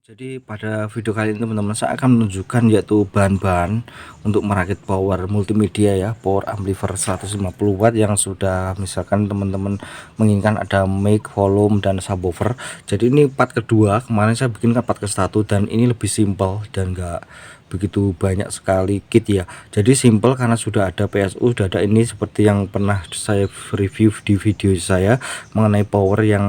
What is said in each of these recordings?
Jadi pada video kali ini teman-teman saya akan menunjukkan yaitu bahan-bahan untuk merakit power multimedia ya, power amplifier 150 watt yang sudah misalkan teman-teman menginginkan ada mic, volume dan subwoofer. Jadi ini part kedua, kemarin saya bikin part ke satu dan ini lebih simpel dan enggak begitu banyak sekali kit ya. Jadi simple karena sudah ada PSU, sudah ada ini seperti yang pernah saya review di video saya mengenai power yang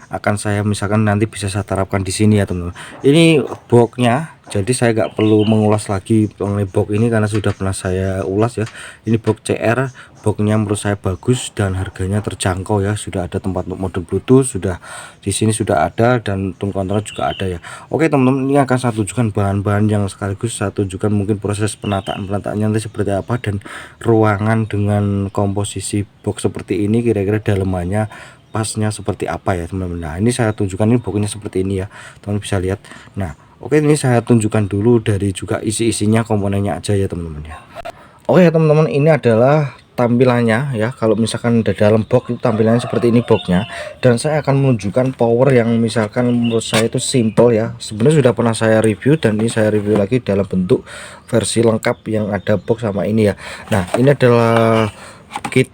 akan saya misalkan nanti bisa saya terapkan di sini ya teman-teman. Ini boxnya, jadi saya nggak perlu mengulas lagi mengenai box ini karena sudah pernah saya ulas ya. Ini box CR, boxnya menurut saya bagus dan harganya terjangkau ya. Sudah ada tempat untuk modul Bluetooth, sudah di sini sudah ada, dan tone control juga ada ya. Oke teman-teman, ini akan saya tunjukkan bahan-bahan yang sekaligus saya tunjukkan mungkin proses penataannya nanti seperti apa, dan ruangan dengan komposisi box seperti ini kira-kira dalamannya pasnya seperti apa ya teman-teman. Nah ini saya tunjukkan, ini boxnya seperti ini ya teman-teman bisa lihat. Nah oke, ini saya tunjukkan dulu dari juga isi-isinya, komponennya aja ya teman-teman ya. Oke ya teman-teman, ini adalah tampilannya ya. Kalau misalkan di dalam box itu tampilannya seperti ini boxnya, dan saya akan menunjukkan power yang misalkan menurut saya itu simple ya. Sebenarnya sudah pernah saya review dan ini saya review lagi dalam bentuk versi lengkap yang ada box sama ini ya. Nah ini adalah kit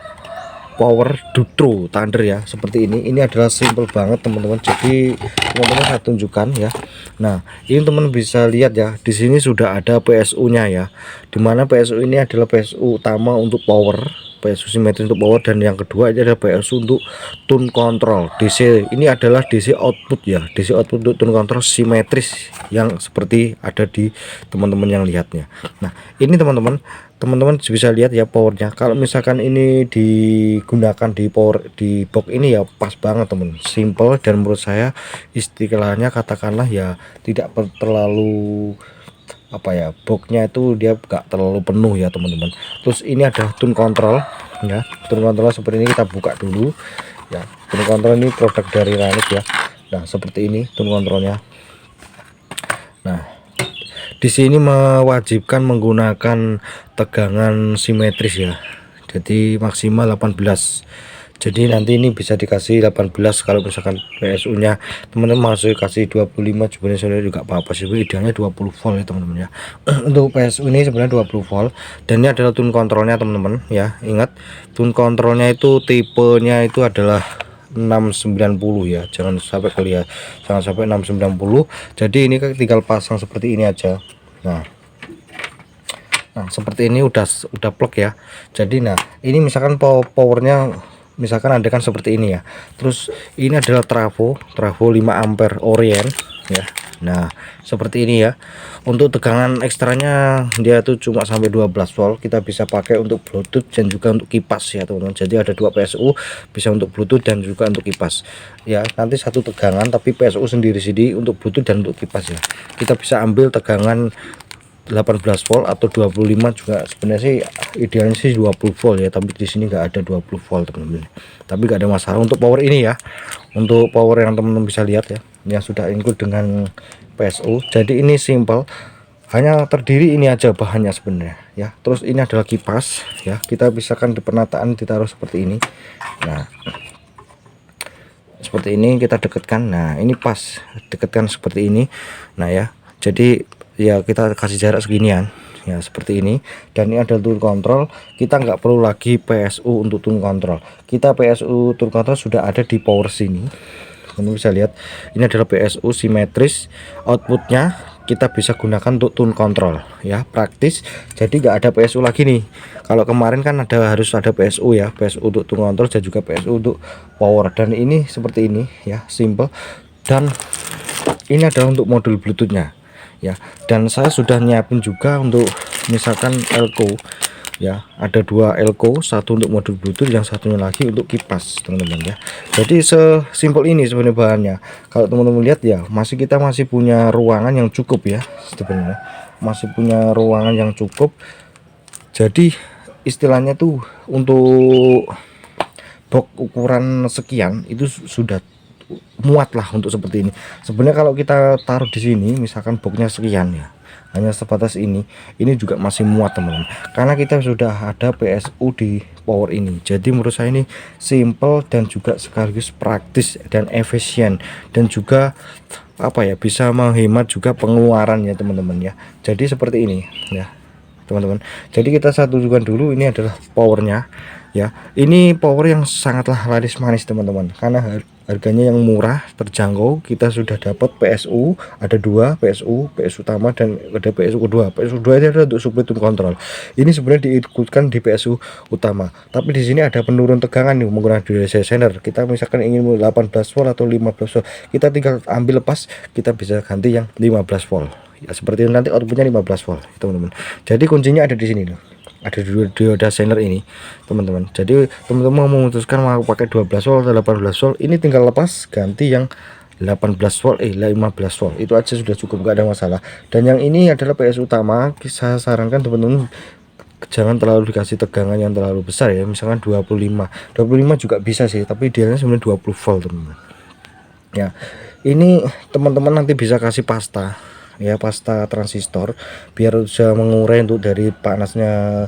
power Dutro Thunder ya, seperti ini adalah simple banget teman-teman. Jadi teman-teman saya tunjukkan ya. Nah ini teman bisa lihat ya, di sini sudah ada PSU nya ya, dimana PSU ini adalah PSU utama untuk power, PSU simetris untuk power, dan yang kedua ini adalah PSU untuk tune control DC. Ini adalah DC output ya, DC output untuk tune control simetris yang seperti ada di teman-teman yang lihatnya. Nah ini teman-teman bisa lihat ya powernya. Kalau misalkan ini digunakan di power di box ini ya pas banget teman, simple, dan menurut saya istilahnya katakanlah ya tidak terlalu apa ya, boxnya itu dia gak terlalu penuh ya teman-teman. Terus ini ada tune control ya, tune control seperti ini, kita buka dulu ya. Tune control ini produk dari Ranix ya. Nah seperti ini tune controlnya. Nah di sini mewajibkan menggunakan tegangan simetris ya, jadi maksimal 18. Jadi nanti ini bisa dikasih 18 kalau misalkan PSU nya teman-teman masih kasih 25 sebenarnya juga apa-apa sih, idealnya 20 volt ya teman-teman ya. Untuk PSU ini sebenarnya 20 volt, dan ini adalah tune controlnya teman-teman ya. Ingat, tune controlnya itu tipenya itu adalah 690 ya, jangan sampai kelihatan, jangan sampai 690. Jadi ini tinggal pasang seperti ini aja. Nah seperti ini udah plug ya. Jadi nah ini misalkan powernya misalkan ada kan seperti ini ya. Terus ini adalah trafo 5 ampere Orient ya. Nah seperti ini ya. Untuk tegangan ekstranya dia tuh cuma sampai 12 volt. Kita bisa pakai untuk Bluetooth dan juga untuk kipas ya teman-teman. Jadi ada dua PSU, bisa untuk Bluetooth dan juga untuk kipas ya. Nanti satu tegangan tapi PSU sendiri-sendiri untuk Bluetooth dan untuk kipas ya. Kita bisa ambil tegangan 18 volt atau 25 juga, sebenarnya sih idealnya sih 20 volt ya, tapi di sini nggak ada 20 volt teman-teman, tapi nggak ada masalah untuk power ini ya. Untuk power yang teman-teman bisa lihat ya, yang sudah include dengan PSU. Jadi ini simple, hanya terdiri ini aja bahannya sebenarnya ya. Terus ini adalah kipas ya, kita bisakan di penataan ditaruh seperti ini. Nah seperti ini kita dekatkan. Nah ini pas dekatkan seperti ini. Nah ya, jadi ya kita kasih jarak seginian ya seperti ini. Dan ini ada tune control, kita nggak perlu lagi PSU untuk tune control. Kita PSU tune control sudah ada di power sini. Kamu bisa lihat ini adalah PSU simetris, outputnya kita bisa gunakan untuk tune control ya, praktis. Jadi nggak ada PSU lagi nih. Kalau kemarin kan harus ada PSU ya, PSU untuk tune control dan juga PSU untuk power. Dan ini seperti ini ya, simple. Dan ini adalah untuk modul Bluetoothnya ya. Dan saya sudah nyiapin juga untuk misalkan elko ya, ada dua elko, satu untuk modul Bluetooth, yang satunya lagi untuk kipas teman-teman ya. Jadi sesimpel ini sebenarnya bahannya. Kalau teman-teman lihat ya, kita masih punya ruangan yang cukup ya, sebenarnya masih punya ruangan yang cukup. Jadi istilahnya tuh untuk box ukuran sekian itu sudah muat lah untuk seperti ini. Sebenarnya kalau kita taruh di sini misalkan boxnya sekian ya, hanya sebatas ini juga masih muat teman-teman, karena kita sudah ada PSU di power ini. Jadi menurut saya ini simple dan juga sekaligus praktis dan efisien, dan juga apa ya, bisa menghemat juga pengeluaran ya teman-teman ya. Jadi seperti ini ya teman-teman. Jadi kita satukan dulu, ini adalah powernya ya. Ini power yang sangatlah laris manis teman-teman, karena harganya yang murah, terjangkau. Kita sudah dapat PSU, ada dua PSU, PSU utama dan ada PSU kedua. PSU kedua ini adalah untuk supply tune control. Ini sebenarnya diikutkan di PSU utama, tapi di sini ada penurun tegangan nih menggunakan dual sender. Kita misalkan ingin 18 volt atau 15 volt, kita tinggal ambil lepas, kita bisa ganti yang 15 volt ya, seperti ini. Nanti outputnya 15 volt teman-teman. Jadi kuncinya ada di sini loh, ada dioda sender ini teman-teman. Jadi teman-teman mau memutuskan mau pakai 12 volt atau 18 volt, ini tinggal lepas ganti yang 18 volt 15 volt, itu aja sudah cukup, gak ada masalah. Dan yang ini adalah PS utama. Saya sarankan teman-teman jangan terlalu dikasih tegangan yang terlalu besar ya, misalkan 25 juga bisa sih, tapi idealnya sebenarnya 20 volt teman-teman ya. Ini teman-teman nanti bisa kasih pasta ya, pasta transistor, biar bisa mengurai untuk dari panasnya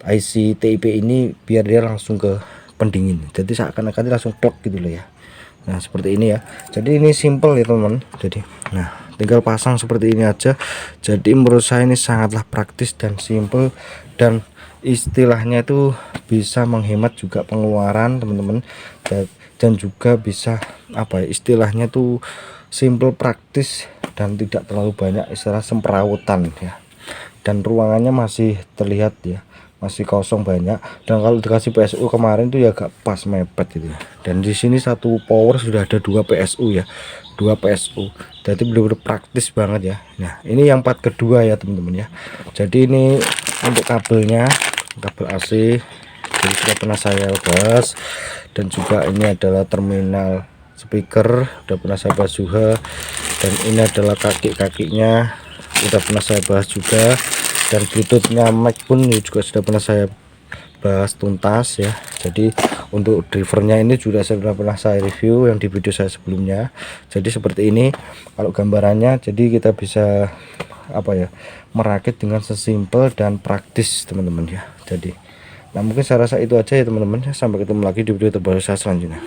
IC TIP ini, biar dia langsung ke pendingin. Jadi seakan-akan langsung plug gitu loh ya. Nah seperti ini ya. Jadi ini simple ya teman-teman. Jadi nah tinggal pasang seperti ini aja. Jadi menurut saya ini sangatlah praktis dan simple, dan istilahnya itu bisa menghemat juga pengeluaran teman-teman, dan juga bisa apa ya, istilahnya tuh simple, praktis, dan tidak terlalu banyak istilah semperawutan ya. Dan ruangannya masih terlihat ya, masih kosong banyak. Dan kalau dikasih PSU kemarin tuh ya agak pas mepet gitu ya. Dan di sini satu power sudah ada 2 PSU ya, 2 PSU. Jadi benar-benar praktis banget ya. Nah ini yang part kedua ya teman-teman ya. Jadi ini untuk kabelnya, kabel AC, jadi sudah pernah saya bahas. Dan juga ini adalah terminal speaker, udah pernah saya bahas juga. Dan ini adalah kaki-kakinya, udah pernah saya bahas juga. Dan bluetoothnya mic pun juga sudah pernah saya bahas tuntas ya. Jadi untuk drivernya ini juga sudah pernah saya review yang di video saya sebelumnya. Jadi seperti ini kalau gambarannya. Jadi kita bisa apa ya, merakit dengan sesimpel dan praktis teman-teman ya. Jadi nah mungkin saya rasa itu aja ya teman-teman. Sampai ketemu lagi di video terbaru saya selanjutnya.